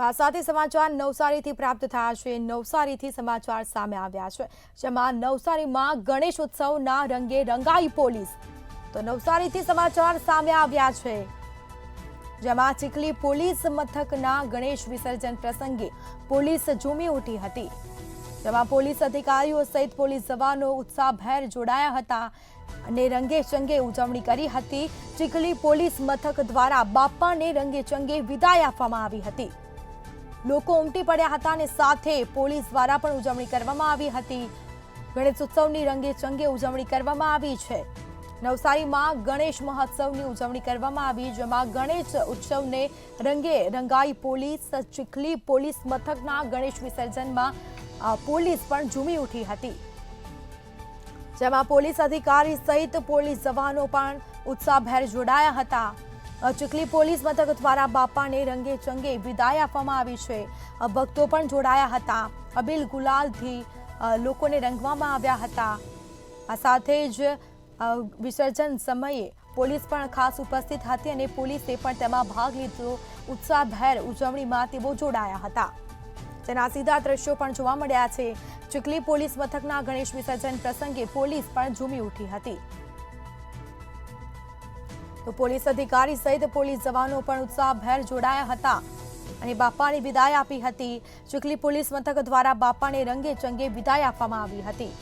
તો આ સાથે સમાચાર નવસારીથી પ્રાપ્ત થયા છે। નવસારીથી સમાચાર સામે આવ્યા છે, જેમાં નવસારીમાં ગણેશ ઉત્સવના રંગે રંગાઈ પોલીસ। તો નવસારીથી સમાચાર સામે આવ્યા છે, જેમાં ચીખલી પોલીસ મથકના ગણેશ વિસર્જન પ્રસંગે પોલીસ ઝૂમી ઉઠી હતી, જેમાં પોલીસ અધિકારીઓ સહિત પોલીસ જવાનો ઉત્સાહભેર જોડાયા હતા અને રંગે ચંગે ઉજવણી કરી હતી। ચીખલી પોલીસ મથક દ્વારા બાપાને રંગે ચંગે વિદાય આપવામાં આવી હતી। લોકો ઉમટી પડ્યા હતા અને સાથે પોલીસ દ્વારા પણ ઉજવણી કરવામાં આવી હતી। ગણેશ ઉત્સવની રંગે ચંગે ઉજવણી કરવામાં આવી છે। નવસારીમાં ગણેશ મહોત્સવની ઉજવણી કરવામાં આવી, જેમાં ગણેશ ઉત્સવને રંગે રંગાઈ પોલીસ। ચીખલી પોલીસ મથકના ગણેશ વિસર્જનમાં પોલીસ પણ ઝૂમી ઉઠી હતી, જેમાં પોલીસ અધિકારી સહિત પોલીસ જવાનો પણ ઉત્સાહભેર જોડાયા હતા। ચીખલી પોલીસ મથક દ્વારા બાપાને રંગે ચંગે વિદાય આપવામાં આવી છે। ભક્તો પણ જોડાયા હતા, અબીલ ગુલાલથી લોકોને રંગવામાં આવ્યા હતા। આ સાથે જ વિસર્જન સમયે પોલીસ પણ ખાસ ઉપસ્થિત હતી અને પોલીસે પણ તેમાં ભાગ લીધો। ઉત્સાહભેર ઉજવણીમાં તેઓ જોડાયા હતા, જેના સીધા દ્રશ્યો પણ જોવા મળ્યા છે। ચીખલી પોલીસ મથકના ગણેશ વિસર્જન પ્રસંગે પોલીસ પણ ઝૂમી ઉઠી હતી, તો પોલીસ અધિકારી સહિત પોલીસ જવાનો પણ ઉત્સાહભેર જોડાયા હતા અને બાપાને વિદાય આપી હતી। ચીખલી પોલીસ મથક દ્વારા બાપાને રંગે ચંગે વિદાય આપવામાં આવી હતી।